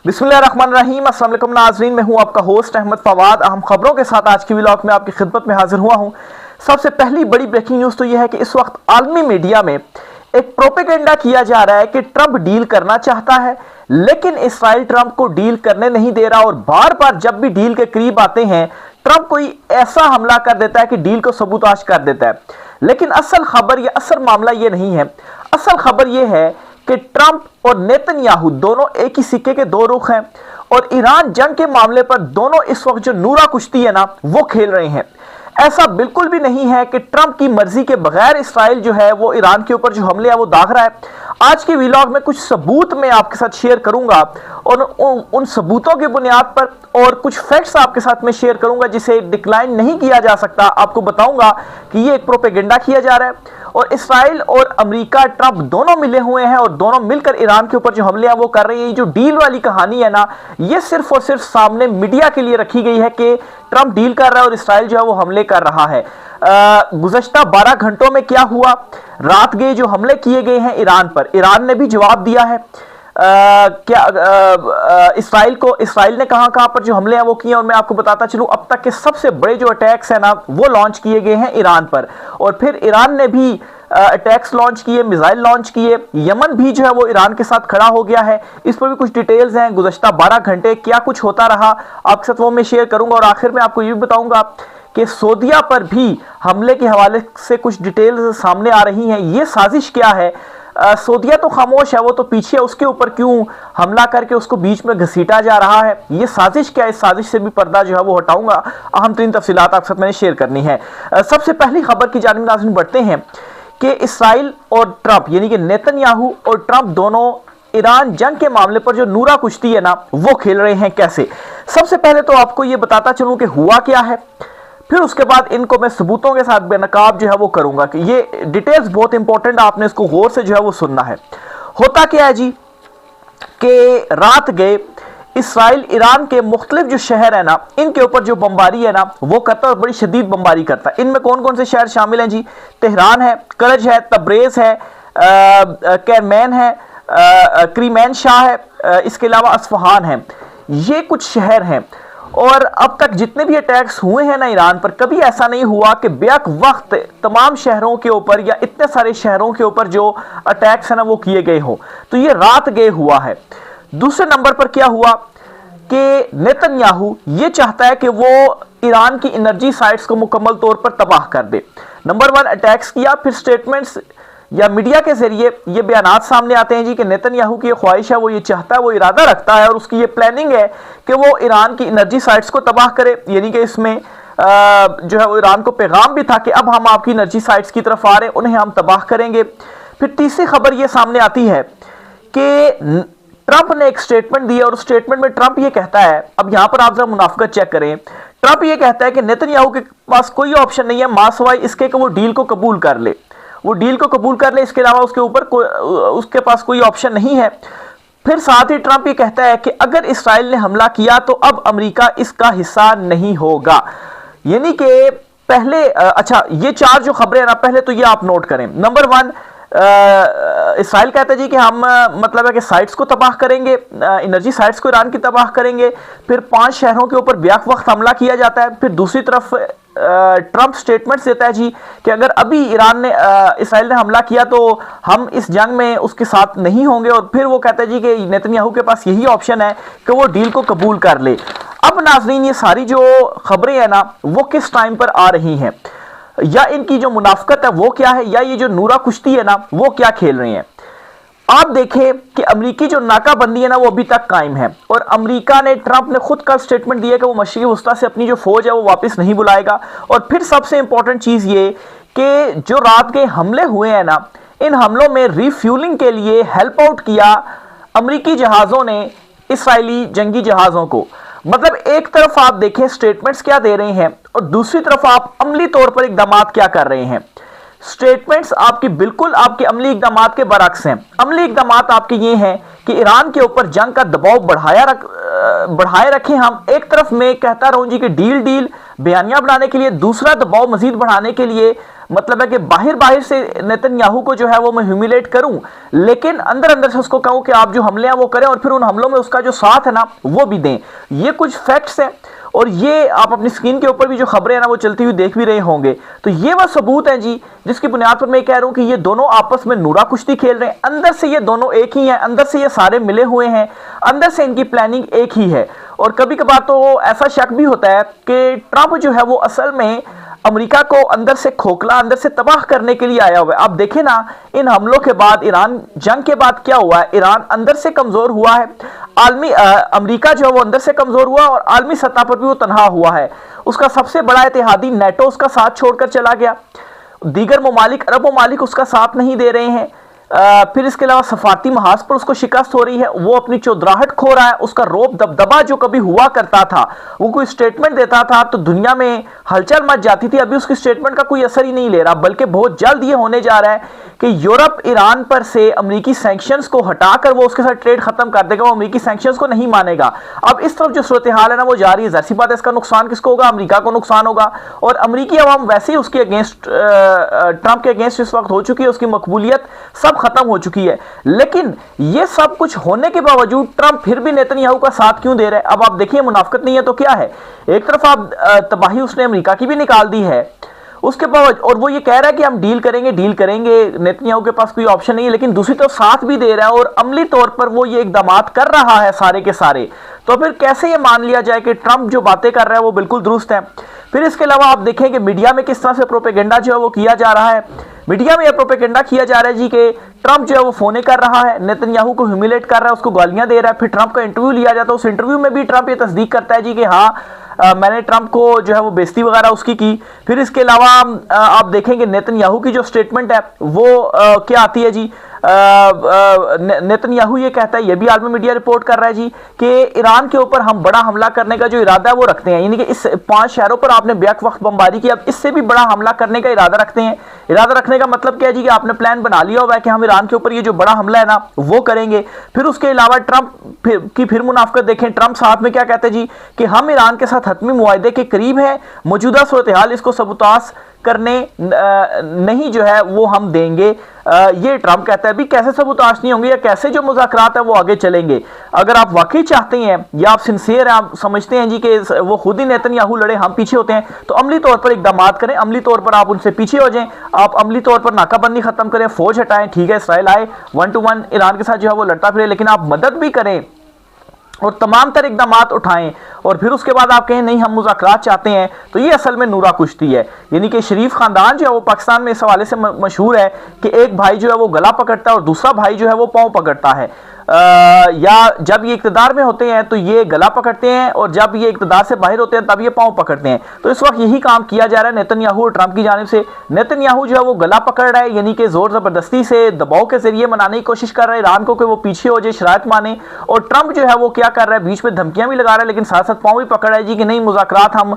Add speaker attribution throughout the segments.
Speaker 1: बिस्मिल्लाहिर्रहमानिर्रहीम। अस्सलाम वालेकुम नाज़रीन, मैं हूं आपका होस्ट अहमद फवाद। अहम खबरों के साथ आज की व्लॉग में आपकी खिदमत में हाजिर हुआ हूं। सबसे पहली बड़ी ब्रेकिंग न्यूज़ तो यह है कि इस वक्त आलमी मीडिया में एक प्रोपेगेंडा किया जा रहा है कि ट्रंप डील करना चाहता है, लेकिन इसराइल ट्रंप को डील करने नहीं दे रहा। और बार बार जब भी डील के करीब आते हैं, ट्रंप कोई ऐसा हमला कर देता है कि डील को सबूताश कर देता है। लेकिन असल खबर या असल मामला ये नहीं है। असल खबर यह है कि ट्रंप और नेतन्याहू दोनों एक ही सिक्के के दो रुख हैं, और ईरान जंग के मामले पर दोनों इस वक्त जो नूरा कुश्ती है ना, वो खेल रहे हैं। ऐसा बिल्कुल भी नहीं है कि ट्रंप की मर्जी के बगैर इसराइल जो है वो ईरान के ऊपर जो हमले हैं वो दाग रहा है। आज के व्लॉग में कुछ सबूत मैं आपके साथ शेयर करूंगा, और उन सबूतों की बुनियाद पर और कुछ फैक्ट्स आपके साथ में शेयर करूंगा जिसे डिक्लाइन नहीं किया जा सकता। आपको बताऊंगा कि ये एक प्रोपेगेंडा किया जा रहा है, और इसराइल और अमेरिका ट्रंप दोनों मिले हुए हैं और दोनों मिलकर ईरान के ऊपर जो हमले हैं वो कर रहे हैं। ये जो डील वाली कहानी है ना, ये सिर्फ और सिर्फ सामने मीडिया के लिए रखी गई है कि ट्रंप डील कर रहा है और इसराइल जो है वो हमले कर रहा है। गुज़श्ता 12 घंटों में क्या हुआ, रात गए जो हमले किए गए हैं ईरान पर, ईरान ने भी जवाब दिया है। इसराइल ने कहां पर जो हमले हैं वो किए, और मैं आपको बताता चलूं अब तक के सबसे बड़े जो अटैक्स हैं ना वो लॉन्च किए गए हैं ईरान पर। और फिर ईरान ने भी अटैक्स लॉन्च किए, मिसाइल लॉन्च किए। यमन भी जो है वो ईरान के साथ खड़ा हो गया है। इस पर भी कुछ डिटेल्स हैं, गुज़श्ता 12 घंटे क्या कुछ होता रहा आपके साथ वो मैं शेयर करूंगा। और आखिर में आपको ये भी बताऊंगा कि सऊदीया पर भी हमले के हवाले से कुछ डिटेल्स सामने आ रही हैं। ये साजिश क्या है, सऊदीया तो खामोश है, वो तो पीछे, उसके ऊपर क्यों हमला करके उसको बीच में घसीटा जा रहा है, ये साजिश क्या है, इस साजिश से भी पर्दा जो है वो हटाऊंगा। अहम तरीन तफसीलात आपके साथ मैंने शेयर करनी है। सबसे पहली खबर की जानिब नाज़रीन बढ़ते हैं कि इसराइल और ट्रंप यानी कि नेतन्याहू और ट्रंप दोनों ईरान जंग के मामले पर जो नूरा कुश्ती है ना वो खेल रहे हैं। कैसे? सबसे पहले तो आपको ये बताता चलूं कि हुआ क्या है, फिर उसके बाद इनको मैं सबूतों के साथ बेनकाब जो है वो करूंगा कि ये डिटेल्स बहुत इंपॉर्टेंट, आपने इसको गौर से जो है वो सुनना है। होता क्या है जी कि रात गए इसराइल ईरान के मुख्तलिफ जो शहर है ना, इनके ऊपर जो बमबारी है ना वो करता है, और बड़ी शदीद बमबारी करता है। इनमें कौन कौन से शहर शामिल हैं जी? तेहरान है, करज है, तब्रेज है, कैरमैन है, क्रीमैन शाह है, इसके अलावा अस्फहान है। ये कुछ शहर हैं। और अब तक जितने भी अटैक्स हुए हैं ना ईरान पर, कभी ऐसा नहीं हुआ कि बेक वक्त तमाम शहरों के ऊपर या इतने सारे शहरों के ऊपर जो अटैक्स है ना वो किए गए हो। तो ये रात गए हुआ है। दूसरे नंबर पर क्या हुआ कि नेतन्याहू ये चाहता है कि वो ईरान की एनर्जी साइट्स को मुकम्मल तौर पर तबाह कर दे। नंबर 1 अटैक्स किया, फिर स्टेटमेंट्स या मीडिया के जरिए ये बयानात सामने आते हैं जी कि नेतन्याहू की ये ख्वाहिश है, वो ये चाहता है, वो इरादा रखता है, और उसकी ये प्लानिंग है कि वो ईरान की एनर्जी साइट्स को तबाह करे। यानी कि इसमें जो है वो ईरान को पैगाम भी था कि अब हम आपकी एनर्जी साइट्स की तरफ आ रहे हैं, उन्हें हम तबाह करेंगे। फिर तीसरी खबर ये सामने आती है कि ट्रंप ने एक स्टेटमेंट दिया, और उस स्टेटमेंट में ट्रंप ये कहता है, अब यहां पर आप जरा मुनाफिकत चेक करें। ट्रंप ये कहता है कि नेतन्याहू के पास कोई ऑप्शन नहीं है मां सिवाय इसके कि वो डील को कबूल कर ले, वो डील को कबूल कर ले, इसके अलावा उसके ऊपर उसके पास कोई ऑप्शन नहीं है। फिर साथ ही ट्रंप ये कहता है कि अगर इसराइल ने हमला किया तो अब अमेरिका इसका हिस्सा नहीं होगा। यानी कि पहले अच्छा, ये 4 जो खबरें हैं ना, पहले तो ये आप नोट करें। नंबर 1, इसराइल कहता है जी कि हम मतलब है कि साइट्स को तबाह करेंगे, एनर्जी साइट्स को ईरान की तबाह करेंगे। फिर 5 शहरों के ऊपर बेवक्त वक्त हमला किया जाता है। फिर दूसरी तरफ ट्रंप स्टेटमेंट्स देता है जी कि अगर अभी इसराइल ने हमला किया तो हम इस जंग में उसके साथ नहीं होंगे। और फिर वो कहता है जी कि नेतन्याहू के पास यही ऑप्शन है कि वो डील को कबूल कर ले। अब नाजरीन, ये सारी जो खबरें हैं ना वो किस टाइम पर आ रही हैं, या इनकी जो मुनाफकत है वो क्या है, या ये जो नूरा कुश्ती है ना वो क्या खेल रहे हैं। आप देखें कि अमेरिकी जो नाकाबंदी है ना वो अभी तक कायम है, और अमेरिका ने, ट्रंप ने खुद का स्टेटमेंट दिया कि वो मशरिकी वस्ता से अपनी जो फौज है वो वापस नहीं बुलाएगा। और फिर सबसे इंपॉर्टेंट चीज ये कि जो रात के हमले हुए हैं ना, इन हमलों में रिफ्यूलिंग के लिए हेल्प आउट किया अमेरिकी जहाजों ने इसराइली जंगी जहाजों को। मतलब एक तरफ आप देखें स्टेटमेंट्स क्या दे रहे हैं, और दूसरी तरफ आप अमली तौर पर इकदामात क्या कर रहे हैं। स्टेटमेंट्स आपकी बिल्कुल आपके अमली इकदामात के बरक्स हैं। अमली इकदामात आपके ये हैं कि ईरान के ऊपर जंग का दबाव बढ़ाए रखें हम। एक तरफ मैं कहता रहूं जी कि डील बयानिया बनाने के लिए, दूसरा दबाव मजीद बढ़ाने के लिए मतलब है कि बाहर बाहर से नेतन्याहू को जो है वो मैं ह्यूमिलेट करूं, लेकिन अंदर अंदर से उसको कहूं कि आप जो हमले हैं वो करें और फिर उन हमलों में उसका जो साथ है ना वो भी दें। ये कुछ फैक्ट्स हैं और ये आप अपनी स्क्रीन के ऊपर भी जो खबरें हैं ना वो चलती हुई देख भी रहे होंगे। तो ये वह सबूत हैं जी जिसकी बुनियाद पर मैं कह रहा हूं कि ये दोनों आपस में नूरा कुश्ती खेल रहे हैं। अंदर से ये दोनों एक ही हैं, अंदर से ये सारे मिले हुए हैं, अंदर से इनकी प्लानिंग एक ही है। और कभी कभार तो ऐसा शक भी होता है कि ट्रंप जो है वो असल में अमेरिका को अंदर से खोखला, अंदर से तबाह करने के लिए आया हुआ है। आप देखें ना, इन हमलों के बाद, ईरान जंग के बाद क्या हुआ है, ईरान अंदर से कमजोर हुआ है, आलमी अमेरिका जो है वो अंदर से कमजोर हुआ और आलमी सतह पर भी वो तनहा हुआ है। उसका सबसे बड़ा इत्तेहादी नेटो उसका साथ छोड़कर चला गया, दीगर ममालिक, अरब ममालिक उसका साथ नहीं दे रहे हैं। फिर इसके अलावा सफारती महाज पर उसको शिकस्त हो रही है, वो अपनी चौधराहट खो रहा है। उसका रोब दबदबा जो कभी हुआ करता था, वो कोई स्टेटमेंट देता था तो दुनिया में हलचल मच जाती थी, अभी उसकी स्टेटमेंट का कोई असर ही नहीं ले रहा। बल्कि बहुत जल्द ये होने जा रहा है कि यूरोप ईरान पर से अमेरिकी सैंक्शंस को हटाकर वो उसके साथ ट्रेड खत्म कर देगा, वो अमेरिकी सैंक्शंस को नहीं मानेगा। अब इस तरफ जो सूरत हाल है ना वो जारी है। जाहिर सी बात है इसका नुकसान किसको होगा, अमेरिका को नुकसान होगा। और अमेरिकी अवाम वैसे ही उसके अगेंस्ट, ट्रंप के अगेंस्ट इस वक्त हो चुकी है, उसकी मकबूलियत सब खत्म हो चुकी है। लेकिन ये सब कुछ होने के बावजूद ट्रंप फिर भी नेतन्याहू का साथ क्यों दे रहे हैं? अब आप देखिए, मुनाफिकत नहीं है तो क्या है? एक तरफ आप तबाही उसने अमेरिका की भी निकाल दी है, उसके बाद और वो ये कह रहा है कि हम डील करेंगे, नेतन्याहू के पास कोई ऑप्शन नहीं है, लेकिन दूसरी तरफ साथ भी दे रहा है और अमली तौर पर वो ये इकदामात कर रहा है सारे के सारे। तो फिर कैसे ये मान लिया जाए कि ट्रंप जो बातें कर रहा है वो बिल्कुल दुरुस्त है? फिर इसके अलावा आप देखें कि मीडिया में किस तरह से प्रोपेगेंडा जो है वो किया जा रहा है। मीडिया में यह प्रोपेगेंडा किया जा रहा है जी कि ट्रंप जो है वो फोने कर रहा है, नेतन्याहू को ह्यूमिलेट कर रहा है, उसको गालियां दे रहा है। फिर ट्रंप का इंटरव्यू लिया जाता है, उस इंटरव्यू में भी ट्रंप ये तस्दीक करता है जी कि हाँ, मैंने ट्रंप को जो है वो बेइज्जती वगैरह उसकी की। फिर इसके अलावा आप देखेंगे नेतन्याहू की जो स्टेटमेंट है वो क्या आती है जी, नेतन्याहू ये कहता है, ये भी आलमी मीडिया रिपोर्ट कर रहा है जी, कि ईरान के ऊपर हम बड़ा हमला करने का जो इरादा है वो रखते हैं। यानी कि इस 5 शहरों पर आपने बैक वक्त बमबारी की, अब इससे भी बड़ा हमला करने का इरादा रखते हैं। इरादा रखने का मतलब क्या है जी, कि आपने प्लान बना लिया हुआ है कि हम ईरान के ऊपर ये जो बड़ा हमला है ना वो करेंगे। फिर उसके अलावा ट्रंप की फिर मुनाफिकत देखें, ट्रंप साथ में क्या कहते हैं जी, कि हम ईरान के साथ हतमी मुआहदे के करीब हैं, मौजूदा सूरत हाल इसको सबूतास करने नहीं जो है वो हम देंगे। ये ट्रंप कहता है। भी कैसे सबूताश नहीं होंगे या कैसे जो मुज़ाकरात है वो आगे चलेंगे? अगर आप वाकई चाहते हैं या आप सिंसियर हैं, आप समझते हैं जी कि वो खुद ही नेतन्याहू लड़े, हम पीछे होते हैं, तो अमली तौर पर इकदामात करें, अमली तौर पर आप उनसे पीछे हो जाएं, आप अमली तौर पर नाकाबंदी खत्म करें, फौज हटाएं। ठीक है, इसराइल आए 1 to 1 ईरान के साथ जो है वो लड़ता फिरे, लेकिन आप मदद भी करें और तमाम तर इकदामात उठाएं। और फिर उसके बाद आप कहें नहीं हम मुज़ाकरात चाहते हैं, तो ये असल में नूरा कुश्ती है। यानी कि शरीफ खानदान जो है वो पाकिस्तान में इस हवाले से मशहूर है कि एक भाई जो है वो गला पकड़ता है और दूसरा भाई जो है वो पाँव पकड़ता है। या जब ये इक़्तिदार में होते हैं तो ये गला पकड़ते हैं और जब ये इक़्तिदार से बाहर होते हैं तब ये पाँव पकड़ते हैं। तो इस वक्त यही काम किया जा रहा है नेतन्याहू और ट्रंप की जानिब से। नेतन्याहू जो है वो गला पकड़ रहा है, यानी कि जोर ज़बरदस्ती से दबाव के जरिए मनाने की कोशिश कर रहा है ईरान को कि वो पीछे हो जाए, शरारत माने। और ट्रंप जो है वो क्या कर रहा है, बीच में धमकियां भी लगा रहा है, लेकिन साथ साथ पाँव भी पकड़ रहा है जी कि नहीं मुज़ाकरात हम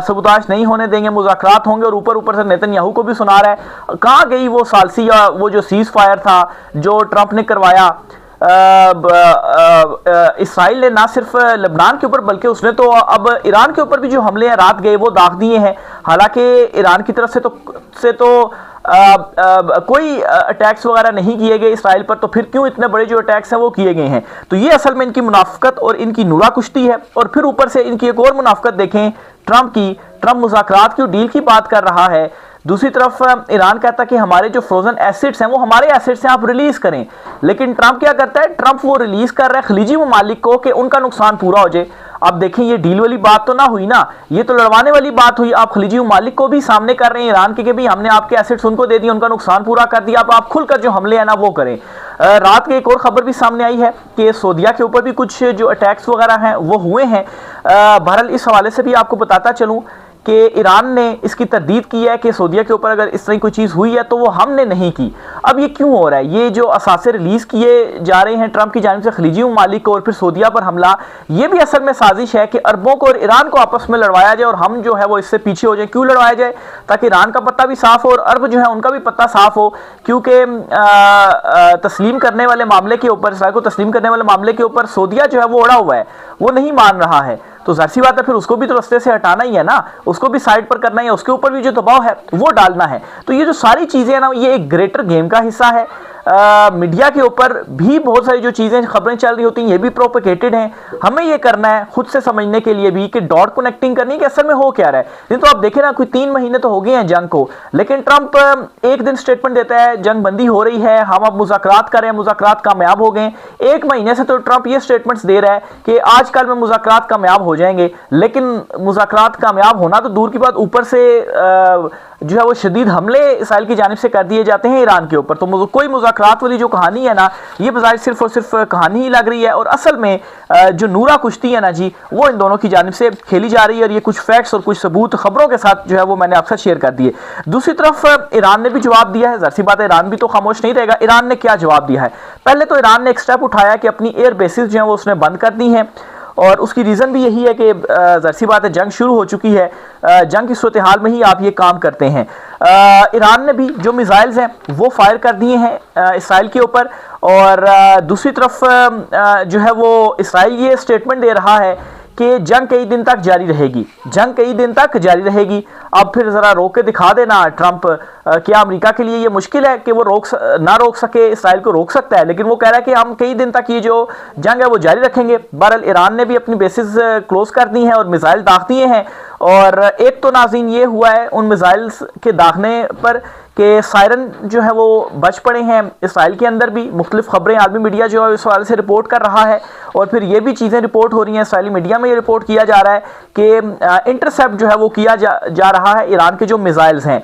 Speaker 1: सबूताश नहीं होने देंगे, मुज़ाकरात होंगे। और ऊपर ऊपर से नेतन्याहू को भी सुना रहा है। कहाँ गई वो सालसी या वो जो सीज़ फायर था जो ट्रंप ने करवाया? इसराइल ने ना सिर्फ लेबनान के ऊपर बल्कि उसने तो अब ईरान के ऊपर भी जो हमले हैं रात गए वो दाग दिए हैं। हालांकि ईरान की तरफ से तो कोई अटैक्स वगैरह नहीं किए गए इसराइल पर, तो फिर क्यों इतने बड़े जो अटैक्स हैं वो किए गए हैं? तो ये असल में इनकी मुनाफिकत और इनकी नूरा कुश्ती है। और फिर ऊपर से इनकी एक और मुनाफिकत देखें ट्रंप की। ट्रंप मुज़ाकरात की डील की बात कर रहा है, दूसरी तरफ ईरान कहता है कि हमारे जो फ्रोजन एसेट्स हैं वो हमारे एसेट्स हैं, आप रिलीज करें। लेकिन ट्रंप क्या करता है, ट्रंप वो रिलीज कर रहा है खलीजी ममालिक को कि उनका नुकसान पूरा हो जाए। अब देखें ये डील वाली बात तो ना हुई ना, ये तो लड़वाने वाली बात हुई। आप खलीजी ममालिक को भी सामने कर रहे हैं ईरान के कि भाई हमने आपके एसेट्स उनको दे दिए, उनका नुकसान पूरा कर दिया, अब आप खुलकर जो हमले हैं ना वो करें। रात के एक और खबर भी सामने आई है कि सऊदीया के ऊपर भी कुछ जो अटैक्स वगैरह हैं वो हुए हैं। बहरहाल इस हवाले से भी आपको बताता चलूँ कि ईरान ने इसकी तरदीद की है कि सऊदीया के ऊपर अगर इस तरह कोई चीज़ हुई है तो वो हमने नहीं की। अब ये क्यों हो रहा है? ये जो असासे रिलीज़ किए जा रहे हैं ट्रंप की जानिब से खलीजी ममालिक को और फिर सऊदीया पर हमला, ये भी असल में साजिश है कि अरबों को और ईरान को आपस में लड़वाया जाए और हम जो है वो इससे पीछे हो जाए। क्यों लड़वाया जाए? ताकि ईरान का पत्ता भी साफ हो और अरब जो है उनका भी पत्ता साफ हो। क्योंकि तस्लीम करने वाले मामले के ऊपर, इसराइल को तस्लीम करने वाले मामले के ऊपर सऊदीया जो है वो अड़ा हुआ है, वो नहीं मान रहा है। तो जाहिर सी बात है फिर उसको भी तो रास्ते से हटाना ही है ना, उसको भी साइड पर करना है, उसके ऊपर भी जो दबाव है वो डालना है। तो ये जो सारी चीजें हैं ना, ये एक ग्रेटर गेम का हिस्सा है। मीडिया के ऊपर भी बहुत सारी जो चीजें खबरें चल रही होती हैं ये भी प्रोपोगेटेड हैं। हमें ये करना है खुद से समझने के लिए भी कि डॉट कनेक्टिंग करनी है कि असल में हो क्या रहा है। नहीं तो आप देखें ना, कोई 3 महीने तो हो गए हैं जंग को, लेकिन ट्रंप एक दिन स्टेटमेंट देता है जंग बंदी हो रही है, हम अब मुज़ाकरात कर रहे हैं, मुज़ाकरात कामयाब हो गए। 1 महीने से तो ट्रंप ये स्टेटमेंट्स दे रहा है कि आजकल में मुज़ाकरात कामयाब हो जाएंगे, लेकिन मुज़ाकरात कामयाब होना तो दूर की बात, ऊपर से जो है वो शदीद हमले इसराइल की जानिब से कर दिए जाते हैं ईरान के ऊपर। तो कोई मुज़ाकरात वाली जो कहानी है ना, ये बजाय सिर्फ और सिर्फ कहानी ही लग रही है, और असल में जो नूरा कुश्ती है ना जी, वो इन दोनों की जानिब से खेली जा रही है। और ये कुछ फैक्ट्स और कुछ सबूत खबरों के साथ जो है वो मैंने आपसे शेयर कर दिए। दूसरी तरफ ईरान ने भी जवाब दिया है। जाहिर सी बात है ईरान भी तो खामोश नहीं रहेगा। ईरान ने क्या जवाब दिया है? पहले तो ईरान ने एक स्टेप उठाया कि अपनी एयर बेसिस जो है वो उसने बंद कर दी हैं, और उसकी रीज़न भी यही है कि जाहिर सी बात है जंग शुरू हो चुकी है, जंग की सूरत हाल में ही आप ये काम करते हैं। ईरान ने भी जो मिसाइल्स हैं वो फायर कर दिए हैं इसराइल के ऊपर, और दूसरी तरफ जो है वो इसराइल ये स्टेटमेंट दे रहा है कि जंग कई दिन तक जारी रहेगी, जंग कई दिन तक जारी रहेगी। अब फिर ज़रा रोक के दिखा देना ट्रंप, क्या अमेरिका के लिए ये मुश्किल है कि वो ना रोक सके? इसराइल को रोक सकता है, लेकिन वो कह रहा है कि हम कई दिन तक ये जो जंग है वो जारी रखेंगे। बहरहाल ईरान ने भी अपनी बेसिस क्लोज कर दी हैं और मिसाइल दाग दिए हैं। और एक तो नाज़रीन ये हुआ है उन मिसाइल्स के दागने पर कि सायरन जो है वो बच पड़े हैं इसराइल के अंदर भी। मुख्तलिफ खबरें आलमी मीडिया जो है इस हवाले से रिपोर्ट कर रहा है, और फिर ये भी चीज़ें रिपोर्ट हो रही हैं, इसराइली मीडिया में ये रिपोर्ट किया जा रहा है कि इंटरसेप्ट जो है वो किया जा रहा है ईरान के जो मिसाइल्स हैं।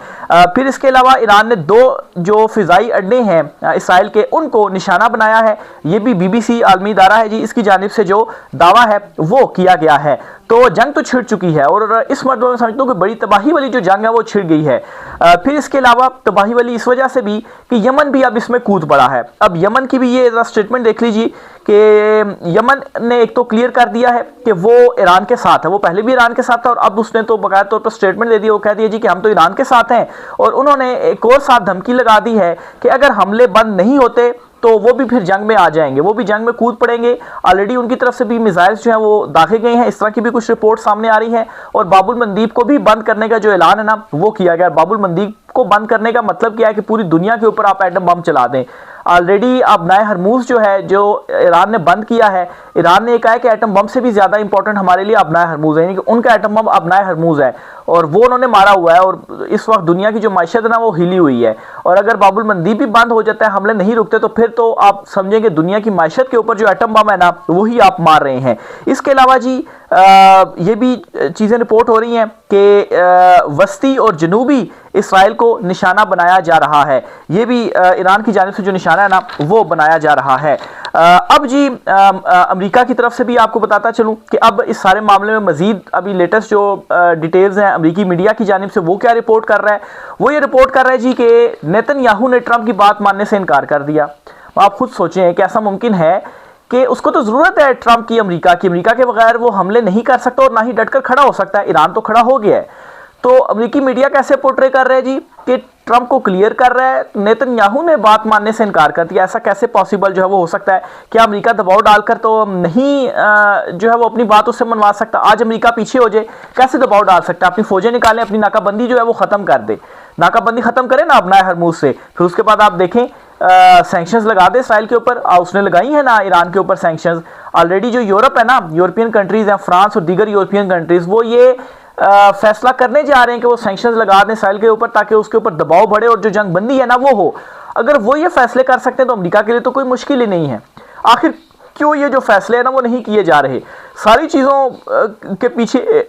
Speaker 1: फिर इसके अलावा ईरान ने 2 जो फ़िज़ाई अड्डे हैं इसराइल के, उनको निशाना बनाया है। ये भी BBC आलमी इदारा है जी, इसकी जानिब से जो दावा है वो किया गया है। तो जंग तो छिड़ चुकी है, और इस मरतबा में समझता हूँ कि बड़ी तबाही वाली जो जंग है वो छिड़ गई है। फिर इसके अलावा तबाही वाली इस वजह से भी कि यमन भी अब इसमें कूद पड़ा है। अब यमन की भी ये स्टेटमेंट देख लीजिए कि यमन ने एक तो क्लियर कर दिया है कि वो ईरान के साथ है। वो पहले भी ईरान के साथ था, और अब उसने तो बाकायदा तौर पर स्टेटमेंट दे दिया, वो कह दिया जी कि हम तो ईरान के साथ हैं। और उन्होंने एक और साथ धमकी लगा दी है कि अगर हमले बंद नहीं होते तो वो भी फिर जंग में आ जाएंगे, वो भी जंग में कूद पड़ेंगे। ऑलरेडी उनकी तरफ से भी मिसाइल्स जो हैं वो दागे गए हैं, इस तरह की भी कुछ रिपोर्ट सामने आ रही है। और बाबुल मंदीब को भी बंद करने का जो ऐलान है ना वो किया गया। बाबुल मंदीब को बंद करने का मतलब क्या है कि पूरी दुनिया के ऊपर आप एटम बम चला दें। ऑलरेडी अब नाए हरमूज जो है जो ईरान ने बंद किया है, ईरान ने कहा है कि एटम बम से भी ज़्यादा इंपॉर्टेंट हमारे लिए अब नाए हरमूज है, यानी कि उनका एटम बम अब नाए हरमूज है, और वो उन्होंने मारा हुआ है। और इस वक्त दुनिया की जो माशत है ना वो हिली हुई है। और अगर बाबुल मंदीब भी बंद हो जाता है, हमले नहीं रुकते, तो फिर तो आप समझेंगे दुनिया की माशत के ऊपर जो एटम बम है ना वही आप मार रहे हैं। इसके अलावा जी ये भी चीज़ें रिपोर्ट हो रही हैं कि वस्ती और जनूबी इसराइल को निशाना बनाया जा रहा है। ये भी ईरान की जानिब से जो निशाना है ना वो बनाया जा रहा है। अब जी अमेरिका की तरफ से भी आपको बताता चलूं कि अब इस सारे मामले में मजीद अभी लेटेस्ट जो डिटेल्स हैं अमेरिकी मीडिया की जानिब से, वो क्या रिपोर्ट कर रहा है? वो ये रिपोर्ट कर रहा है जी कि नेतन्याहू ने ट्रंप की बात मानने से इनकार कर दिया। आप खुद सोचें कि ऐसा मुमकिन है कि उसको तो ज़रूरत है ट्रंप की, अमेरिका के बगैर वो हमले नहीं कर सकता और ना ही डटकर खड़ा हो सकता है। ईरान तो खड़ा हो गया है। तो अमेरिकी मीडिया कैसे पोर्ट्रे कर रहे हैं जी कि ट्रंप को क्लियर कर रहा है नेतन्याहू ने बात मानने से इनकार कर दिया। ऐसा कैसे पॉसिबल जो है वो हो सकता है? क्या अमेरिका दबाव डालकर तो नहीं जो है वो अपनी बात उससे मनवा सकता? आज अमेरिका पीछे हो जाए, कैसे दबाव डाल सकता है? अपनी फौजें निकालें, अपनी नाकाबंदी जो है वो ख़त्म कर दे, नाकाबंदी ख़त्म करें ना अपना हरमूज से। फिर उसके बाद आप देखें सैंक्शंस लगा दे इसराइल के ऊपर। उसने लगाई है ना ईरान के ऊपर सैंक्शंस। ऑलरेडी जो यूरोप है ना, यूरोपियन कंट्रीज़ हैं, फ्रांस और दीगर यूरोपियन कंट्रीज़, वो ये फैसला करने जा रहे हैं कि वो सैंक्शंस लगा दें इसराइल के ऊपर ताकि उसके ऊपर दबाव बढ़े और जो जंग बंदी है ना वो हो। अगर वो ये फैसले कर सकते हैं तो अमेरिका के लिए तो कोई मुश्किल ही नहीं है। आखिर क्यों ये जो फैसले हैं ना वो नहीं किए जा रहे? सारी चीज़ों के पीछे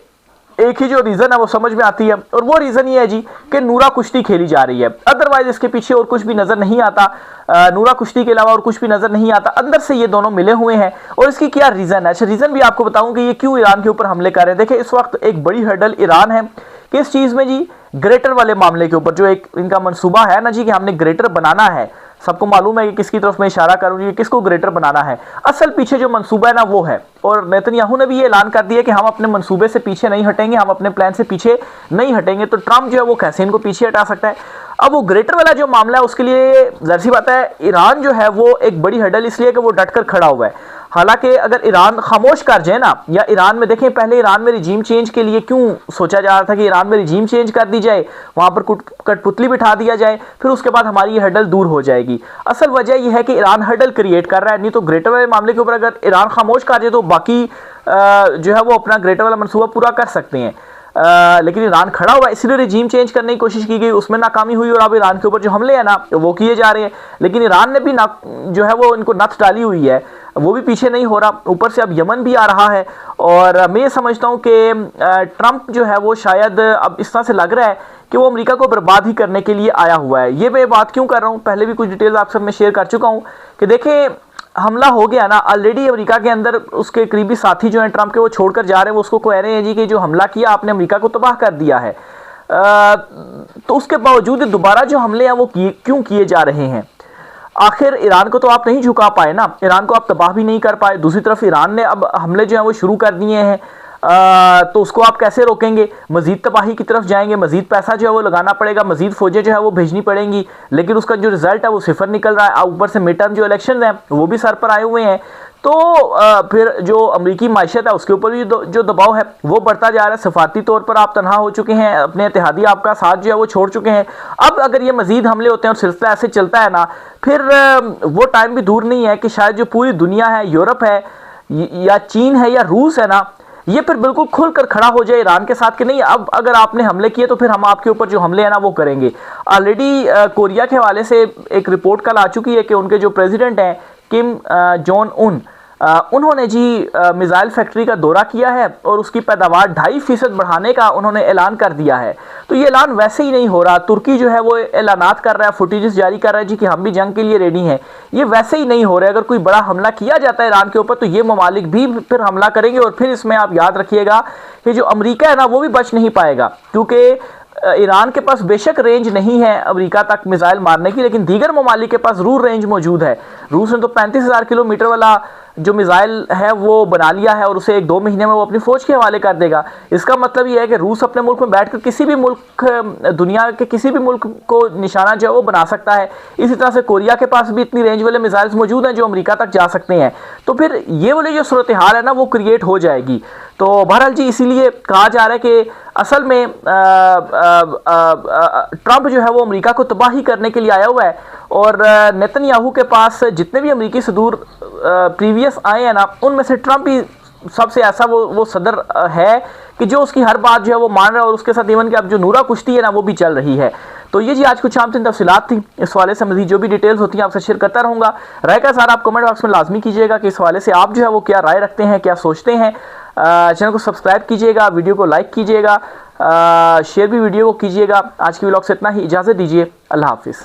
Speaker 1: एक ही जो रीज़न है वो समझ में आती है, और वो रीज़न ये है जी कि नूरा कुश्ती खेली जा रही है। अदरवाइज इसके पीछे और कुछ भी नज़र नहीं आता। नूरा कुश्ती के अलावा और कुछ भी नज़र नहीं आता। अंदर से ये दोनों मिले हुए हैं, और इसकी क्या रीज़न है? अच्छा, रीज़न भी आपको बताऊं कि ये क्यों ईरान के ऊपर हमले कर रहे हैं। देखिए, इस वक्त एक बड़ी हर्डल ईरान है कि इस चीज़ में जी ग्रेटर वाले मामले के ऊपर जो एक इनका मनसूबा है ना जी कि हमने ग्रेटर बनाना है। सबको मालूम है कि किसकी तरफ मैं इशारा करूँगी, किसको ग्रेटर बनाना है। असल पीछे जो मंसूबा है ना वो है, और नेतन्याहू ने भी ये ऐलान कर दिया कि हम अपने मंसूबे से पीछे नहीं हटेंगे, हम अपने प्लान से पीछे नहीं हटेंगे। तो ट्रंप जो है वो कैसे इनको पीछे हटा सकता है? अब वो ग्रेटर वाला जो मामला है उसके लिए जाहिर सी बात है ईरान जो है वो एक बड़ी हर्डल इसलिए कि वो डटकर खड़ा हुआ है। हालांकि अगर ईरान खामोश कर जाए ना, या ईरान में देखें पहले ईरान में रिजीम चेंज के लिए क्यों सोचा जा रहा था कि ईरान में रिजीम चेंज कर दी जाए, वहां पर कठपुतली बिठा दिया जाए, फिर उसके बाद हमारी ये हर्डल दूर हो जाएगी। असल वजह यह है कि ईरान हर्डल क्रिएट कर रहा है, नहीं तो ग्रेटर वाले मामले के ऊपर अगर ईरान खामोश कर जाए तो बाकी जो है वो अपना ग्रेटर वाला मनसूबा पूरा कर सकते हैं। लेकिन ईरान खड़ा हुआ, इसलिए रिजीम चेंज करने की कोशिश की गई, उसमें नाकामी हुई और अब ईरान के ऊपर जो हमले हैं ना वो किए जा रहे हैं। लेकिन ईरान ने भी जो है वो इनको नथ डाली हुई है, वो भी पीछे नहीं हो रहा। ऊपर से अब यमन भी आ रहा है और मैं ये समझता हूँ कि ट्रंप जो है वो शायद अब इस तरह से लग रहा है कि वो अमेरिका को बर्बाद ही करने के लिए आया हुआ है। ये मैं बात क्यों कर रहा हूँ, पहले भी कुछ डिटेल्स आप सब में शेयर कर चुका हूँ कि देखें हमला हो गया ना, ऑलरेडी अमेरिका के अंदर उसके करीबी साथी जो हैं ट्रंप के वो छोड़कर जा रहे हैं, वो उसको कह रहे हैं जी कि जो हमला किया आपने अमेरिका को तबाह कर दिया है। तो उसके बावजूद दोबारा जो हमले हैं वो क्यों किए जा रहे हैं? आखिर ईरान को तो आप नहीं झुका पाए ना, ईरान को आप तबाह भी नहीं कर पाए। दूसरी तरफ ईरान ने अब हमले जो हैं वो शुरू कर दिए हैं, तो उसको आप कैसे रोकेंगे? मजीद तबाही की तरफ जाएंगे, मजीद पैसा जो है वो लगाना पड़ेगा, मजीद फौजें जो है वो भेजनी पड़ेंगी, लेकिन उसका जो रिजल्ट है वो सिफर निकल रहा है। ऊपर से मिड टर्म जो इलेक्शन हैं वो भी सर पर आए हुए हैं, तो फिर जो अमरीकी मायशत है उसके ऊपर भी जो दबाव है वो बढ़ता जा रहा है। सफारती तौर पर आप तनहा हो चुके हैं, अपने इत्तेहादी आपका साथ जो है वो छोड़ चुके हैं। अब अगर ये मजीद हमले होते हैं और सिलसिला ऐसे चलता है ना, फिर वो टाइम भी दूर नहीं है कि शायद जो पूरी दुनिया है, यूरोप है या चीन है या रूस है ना, ये फिर बिल्कुल खुलकर खड़ा हो जाए ईरान के साथ कि नहीं अब अगर आपने हमले किए तो फिर हम आपके ऊपर जो हमले हैं ना वो करेंगे। ऑलरेडी कोरिया के हवाले से एक रिपोर्ट कल आ चुकी है कि उनके जो प्रेसिडेंट हैं किम जोंग उन, उन्होंने जी मिसाइल फैक्ट्री का दौरा किया है और उसकी पैदावार 2.5% बढ़ाने का उन्होंने ऐलान कर दिया है। तो ये ऐलान वैसे ही नहीं हो रहा, तुर्की जो है वो ऐलानात कर रहा है, फुटेजेस जारी कर रहा है जी कि हम भी जंग के लिए रेडी हैं, ये वैसे ही नहीं हो रहा है। अगर कोई बड़ा हमला किया जाता है ईरान के ऊपर तो ये ममालिक भी फिर हमला करेंगे और फिर इसमें आप याद रखिएगा कि जो अमेरिका है ना वो भी बच नहीं पाएगा, क्योंकि ईरान के पास बेशक रेंज नहीं है अमेरिका तक मिसाइल मारने की, लेकिन दीगर ममालिक के पास रूस रेंज मौजूद है। रूस ने तो 35,000 किलोमीटर वाला जो मिसाइल है वो बना लिया है और उसे 1-2 महीने में वो अपनी फौज के हवाले कर देगा। इसका मतलब ये है कि रूस अपने मुल्क में बैठकर किसी भी मुल्क, दुनिया के किसी भी मुल्क को निशाना जो है वो बना सकता है। इसी तरह से कोरिया के पास भी इतनी रेंज वाले मिसाइल्स मौजूद हैं जो अमेरिका तक जा सकते हैं। तो फिर ये वाली जो सूरत हाल है ना वो क्रिएट हो जाएगी। तो बहरहाल जी इसीलिए कहा जा रहा है कि असल में ट्रंप जो है वो अमेरिका को तबाही करने के लिए आया हुआ है और नेतन्याहू के पास जितने भी अमेरिकी सदूर प्रीवियस आए हैं ना, उनमें से ट्रंप ही सबसे ऐसा वो सदर है कि जो उसकी हर बात जो है वो मान रहा है और उसके साथ इवन कि अब जो नूरा कुश्ती है ना वो भी चल रही है। तो ये जी आज कुछ आम तफसीलात थी, इस हवाले से मजीद जो भी डिटेल्स होती हैं आपसे शेयर करता रहूँगा। राय का सारा आप कमेंट बॉक्स में लाजमी कीजिएगा कि इस हवाले से आप जो है वो क्या राय रखते हैं, क्या सोचते हैं। चैनल को सब्सक्राइब कीजिएगा, वीडियो को लाइक कीजिएगा, शेयर भी वीडियो को कीजिएगा। आज की व्लॉग से इतना ही, इजाज़त दीजिए, अल्लाह हाफिज़।